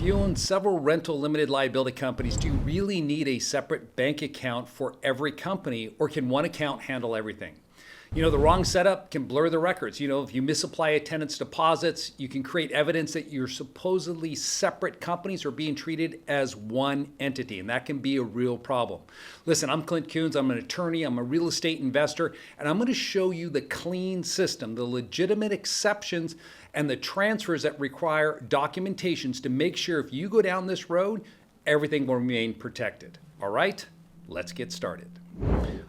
If you own several rental limited liability companies, do you really need a separate bank account for every company, or can one account handle everything? The wrong setup can blur the records. If you misapply a tenant's deposits, you can create evidence that your supposedly separate companies are being treated as one entity, and that can be a real problem. Listen, I'm Clint Coons. I'm an attorney. I'm a real estate investor, and I'm going to show you the clean system, the legitimate exceptions, and the transfers that require documentations to make sure if you go down this road, everything will remain protected. All right, let's get started.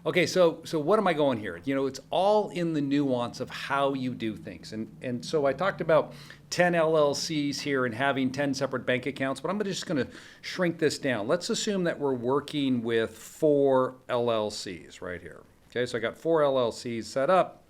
Okay, so what am I going here? It's all in the nuance of how you do things. And so I talked about 10 LLCs here and having 10 separate bank accounts, but I'm just going to shrink this down. Let's assume that we're working with 4 LLCs right here. Okay, so I got 4 LLCs set up,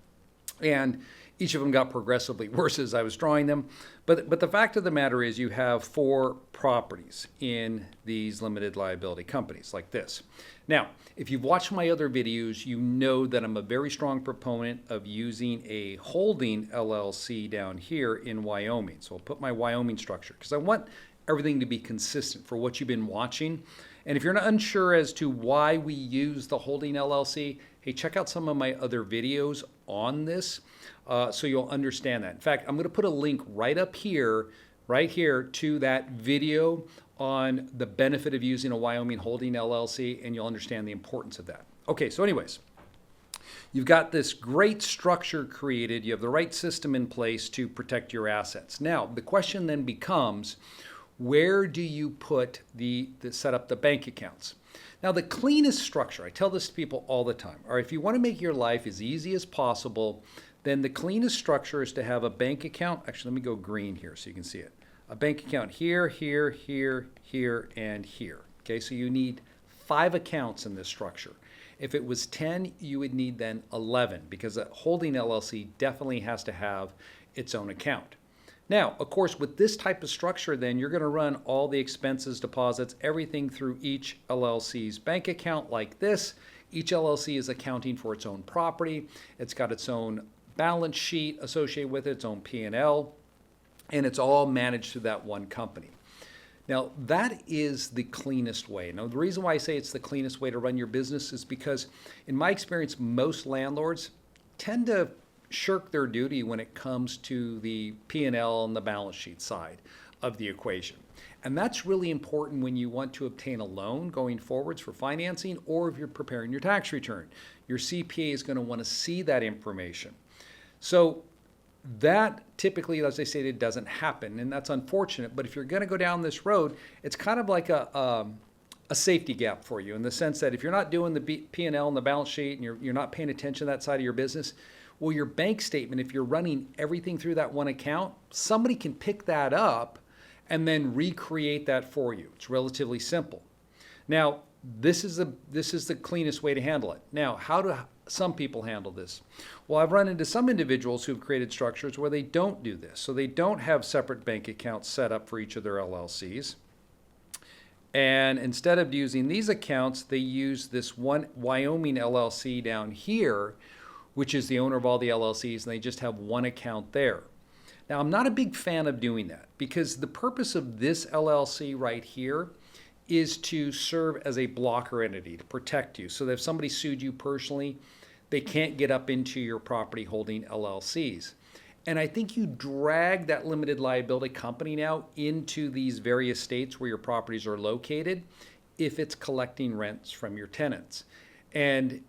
and each of them got progressively worse as I was drawing them. But the fact of the matter is you have 4 properties in these limited liability companies like this. Now, if you've watched my other videos, you know that I'm a very strong proponent of using a holding LLC down here in Wyoming. So I'll put my Wyoming structure because I want everything to be consistent for what you've been watching. And if you're not unsure as to why we use the holding LLC, hey, check out some of my other videos on this so you'll understand that. In fact, I'm going to put a link right here to that video on the benefit of using a Wyoming holding LLC, and you'll understand the importance of that. Okay, so anyways, you've got this great structure created. You have the right system in place to protect your assets. Now, the question then becomes, where do you set up the bank accounts? Now, the cleanest structure, I tell this to people all the time, or if you want to make your life as easy as possible, then the cleanest structure is to have a bank account. Actually, let me go green here so you can see it. A bank account here, here, here, here, and here. Okay, so you need 5 accounts in this structure. If it was 10, you would need then 11 because a holding LLC definitely has to have its own account. Now, of course, with this type of structure, then you're going to run all the expenses, deposits, everything through each LLC's bank account like this. Each LLC is accounting for its own property. It's got its own balance sheet associated with it, its own P&L, and it's all managed through that one company. Now, that is the cleanest way. Now, the reason why I say it's the cleanest way to run your business is because, in my experience, most landlords tend to shirk their duty when it comes to the P&L and the balance sheet side of the equation. And that's really important when you want to obtain a loan going forwards for financing, or if you're preparing your tax return. Your CPA is going to want to see that information. So that typically, as I said, it doesn't happen, and that's unfortunate. But if you're going to go down this road, it's kind of like a safety gap for you in the sense that if you're not doing the P&L and the balance sheet and you're not paying attention to that side of your business, well, your bank statement, if you're running everything through that one account, somebody can pick that up and then recreate that for you. It's relatively simple. Now, this is the cleanest way to handle it. Now, how do some people handle this? Well, I've run into some individuals who've created structures where they don't do this. So they don't have separate bank accounts set up for each of their LLCs. And instead of using these accounts, they use this one Wyoming LLC down here, which is the owner of all the LLCs, and they just have one account there. Now, I'm not a big fan of doing that because the purpose of this LLC right here is to serve as a blocker entity to protect you so that if somebody sued you personally, they can't get up into your property holding LLCs. And I think you drag that limited liability company now into these various states where your properties are located if it's collecting rents from your tenants. And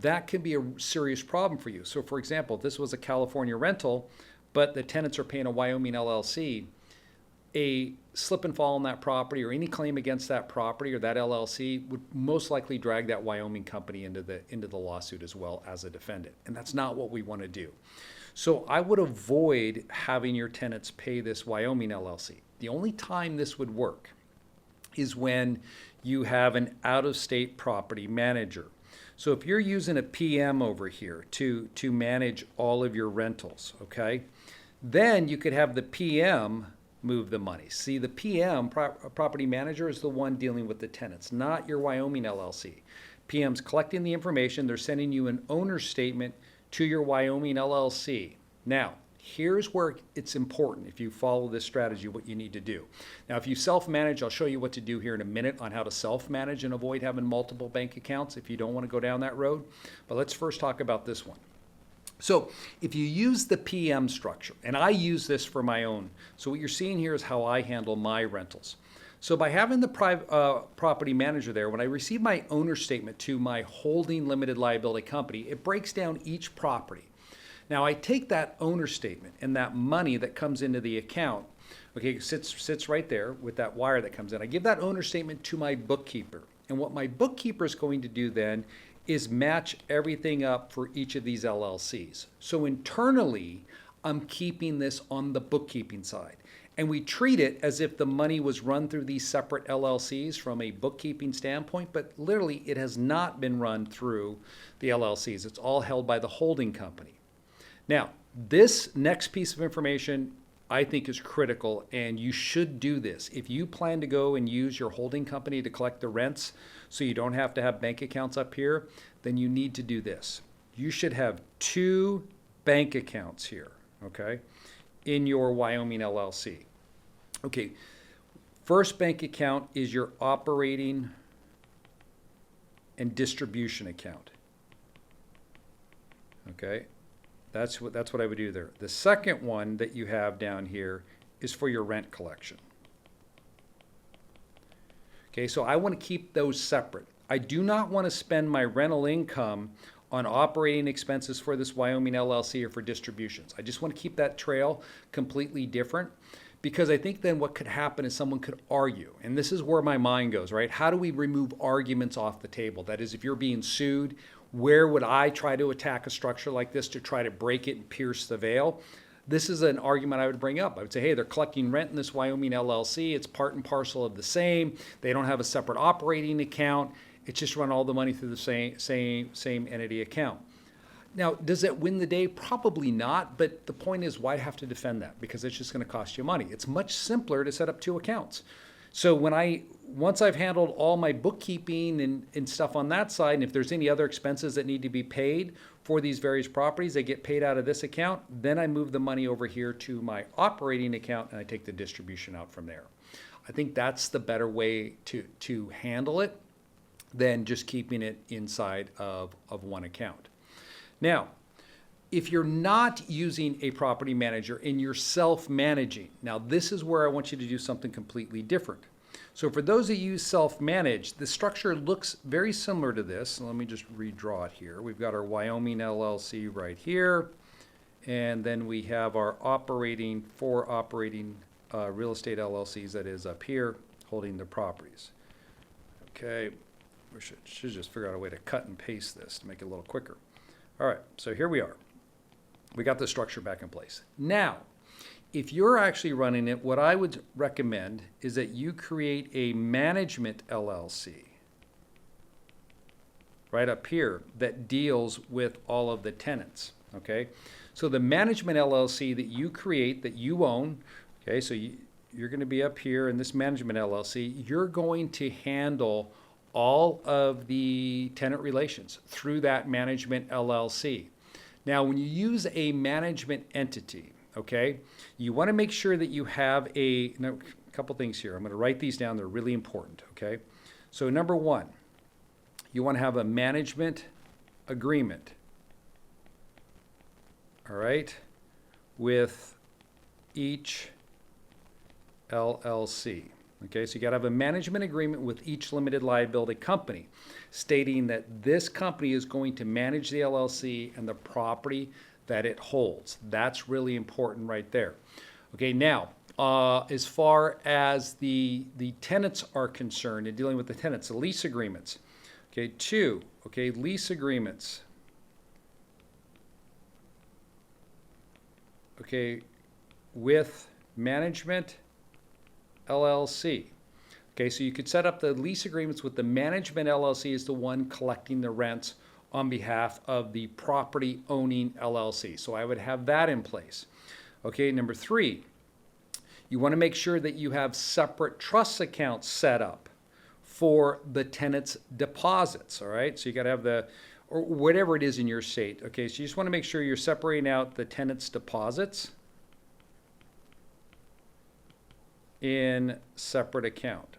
that can be a serious problem for you. So for example, if this was a California rental, but the tenants are paying a Wyoming LLC, a slip and fall on that property or any claim against that property or that LLC would most likely drag that Wyoming company into the lawsuit as well as a defendant. And that's not what we want to do. So I would avoid having your tenants pay this Wyoming LLC. The only time this would work is when you have an out-of-state property manager. So if you're using a PM over here to manage all of your rentals, okay, then you could have the PM move the money. See, the PM, property manager, is the one dealing with the tenants, not your Wyoming LLC. PM's collecting the information. They're sending you an owner's statement to your Wyoming LLC. Now, Here's where it's important, if you follow this strategy, what you need to do. Now, if you self-manage, I'll show you what to do here in a minute on how to self-manage and avoid having multiple bank accounts if you don't want to go down that road. But let's first talk about this one. So if you use the PM structure, and I use this for my own, so what you're seeing here is how I handle my rentals. So by having the property manager there, when I receive my owner statement to my holding limited liability company, it breaks down each property. Now I take that owner statement and that money that comes into the account, okay, sits right there with that wire that comes in. I give that owner statement to my bookkeeper. And what my bookkeeper is going to do then is match everything up for each of these LLCs. So internally, I'm keeping this on the bookkeeping side. And we treat it as if the money was run through these separate LLCs from a bookkeeping standpoint, but literally it has not been run through the LLCs. It's all held by the holding company. Now, this next piece of information I think is critical, and you should do this. If you plan to go and use your holding company to collect the rents so you don't have to have bank accounts up here, then you need to do this. You should have 2 bank accounts here, okay, in your Wyoming LLC. Okay, first bank account is your operating and distribution account. Okay, that's what I would do there. The second one that you have down here is for your rent collection. Okay, so I want to keep those separate. I do not want to spend my rental income on operating expenses for this Wyoming LLC or for distributions. I just want to keep that trail completely different, because I think then what could happen is someone could argue, and this is where my mind goes, right? How do we remove arguments off the table? That is, if you're being sued, where would I try to attack a structure like this to try to break it and pierce the veil? This is an argument I would bring up. I would say, hey, they're collecting rent in this Wyoming LLC. It's part and parcel of the same. They don't have a separate operating account. It's just run all the money through the same entity account. Now, does it win the day? Probably not, but the point is, why have to defend that? Because it's just going to cost you money. It's much simpler to set up 2 accounts. So once I've handled all my bookkeeping and stuff on that side, and if there's any other expenses that need to be paid for these various properties, they get paid out of this account, then I move the money over here to my operating account and I take the distribution out from there. I think that's the better way to handle it than just keeping it inside of one account. Now, if you're not using a property manager and you're self-managing, now this is where I want you to do something completely different. So for those of you self-managed, the structure looks very similar to this. Let me just redraw it here. We've got our Wyoming LLC right here, and then we have our operating real estate LLCs that is up here holding the properties. Okay, we should just figure out a way to cut and paste this to make it a little quicker. All right, so here we are. We got the structure back in place. Now, if you're actually running it, what I would recommend is that you create a Management LLC right up here that deals with all of the tenants, okay? So the Management LLC that you create, that you own, okay, so you're going to be up here in this Management LLC, you're going to handle all of the tenant relations through that Management LLC. Now, when you use a management entity, okay, you want to make sure that you have a couple things here. I'm going to write these down. They're really important, okay? So number 1, you want to have a management agreement, all right, with each LLC. Okay, so you got to have a management agreement with each limited liability company stating that this company is going to manage the LLC and the property that it holds. That's really important right there. Okay, now, as far as the tenants are concerned and dealing with the tenants, the lease agreements. Okay, 2, okay, lease agreements. Okay, with Management LLC. Okay, so you could set up the lease agreements with the Management LLC as the one collecting the rents on behalf of the property owning LLC. So I would have that in place. Okay, number 3, you want to make sure that you have separate trust accounts set up for the tenant's deposits, all right? So you got to have or whatever it is in your state. Okay, so you just want to make sure you're separating out the tenant's deposits in separate account.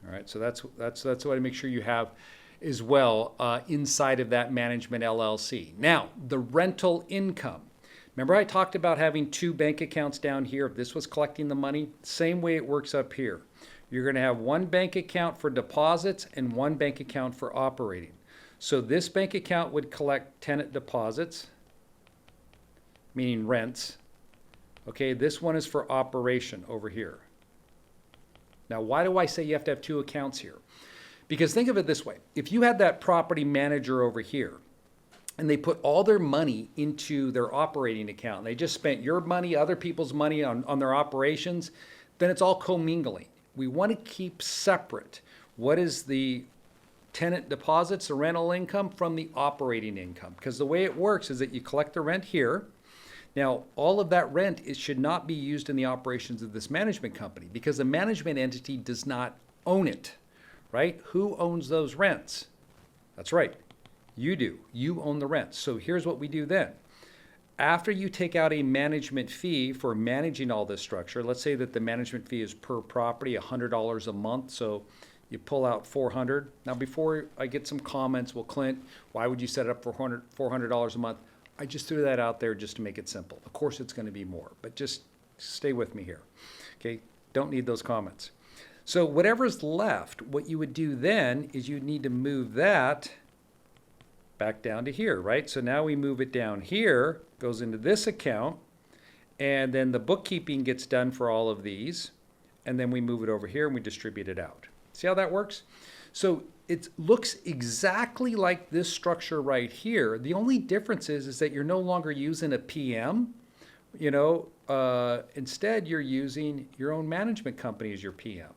All right, so that's what I make sure you have as well inside of that Management LLC. Now, the rental income. Remember I talked about having two bank accounts down here. If this was collecting the money, same way it works up here. You're going to have one bank account for deposits and one bank account for operating. So this bank account would collect tenant deposits, meaning rents. Okay, this one is for operation over here. Now, why do I say you have to have two accounts here? Because think of it this way. If you had that property manager over here and they put all their money into their operating account, and they just spent your money, other people's money on their operations, then it's all commingling. We want to keep separate what is the tenant deposits, the rental income, from the operating income. Because the way it works is that you collect the rent here. Now, all of that rent, it should not be used in the operations of this management company because the management entity does not own it, right? Who owns those rents? That's right, you do. You own the rents. So here's what we do then. After you take out a management fee for managing all this structure, let's say that the management fee is per property, $100 a month. So you pull out $400. Now, before I get some comments, well, Clint, why would you set it up for $400 a month? I just threw that out there just to make it simple. Of course, it's going to be more, but just stay with me here. Okay, don't need those comments. So whatever's left, what you would do then is you need to move that back down to here, right? So now we move it down here, goes into this account, and then the bookkeeping gets done for all of these, and then we move it over here and we distribute it out. See how that works? So it looks exactly like this structure right here. The only difference is that you're no longer using a PM. Instead you're using your own management company as your PM.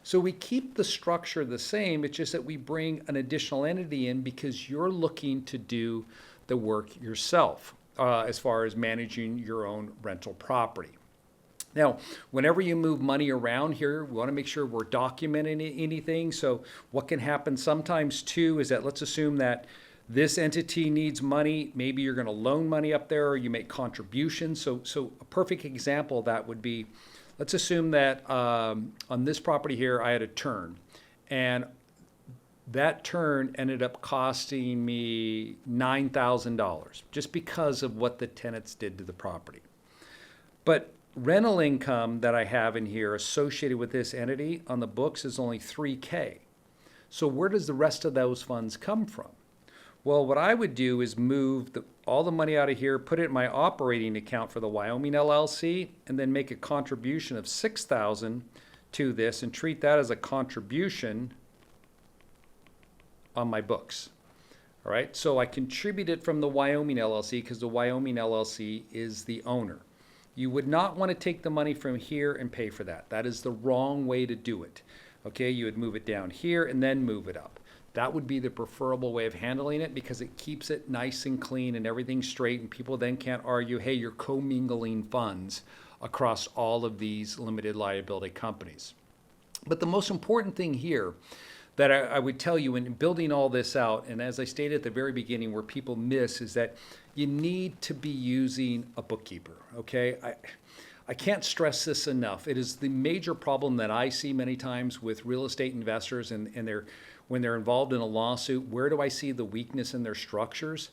So we keep the structure the same. It's just that we bring an additional entity in because you're looking to do the work yourself as far as managing your own rental property. Now, whenever you move money around here, we want to make sure we're documenting anything. So what can happen sometimes too is that let's assume that this entity needs money. Maybe you're going to loan money up there or you make contributions. So a perfect example of that would be, let's assume that on this property here, I had a turn and that turn ended up costing me $9,000 just because of what the tenants did to the property. But rental income that I have in here associated with this entity on the books is only $3K. So where does the rest of those funds come from? Well, what I would do is move all the money out of here, put it in my operating account for the Wyoming LLC, and then make a contribution of $6,000 to this and treat that as a contribution on my books. All right, so I contribute it from the Wyoming LLC because the Wyoming LLC is the owner. You would not want to take the money from here and pay for that. That is the wrong way to do it. Okay, you would move it down here and then move it up. That would be the preferable way of handling it because it keeps it nice and clean and everything straight, and people then can't argue, hey, you're commingling funds across all of these limited liability companies. But the most important thing here that I would tell you in building all this out, and as I stated at the very beginning where people miss, is that you need to be using a bookkeeper, okay? I can't stress this enough. It is the major problem that I see many times with real estate investors and when they're involved in a lawsuit. Where do I see the weakness in their structures?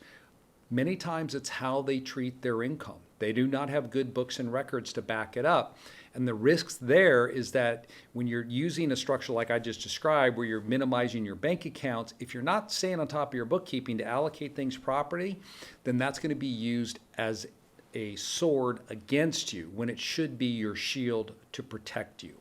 Many times it's how they treat their income. They do not have good books and records to back it up. And the risks there is that when you're using a structure like I just described, where you're minimizing your bank accounts, if you're not staying on top of your bookkeeping to allocate things properly, then that's going to be used as a sword against you when it should be your shield to protect you.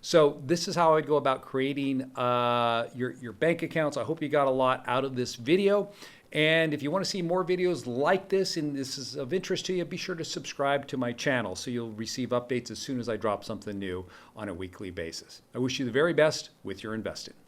So this is how I go about creating your bank accounts. I hope you got a lot out of this video. And if you want to see more videos like this and this is of interest to you, be sure to subscribe to my channel so you'll receive updates as soon as I drop something new on a weekly basis. I wish you the very best with your investing.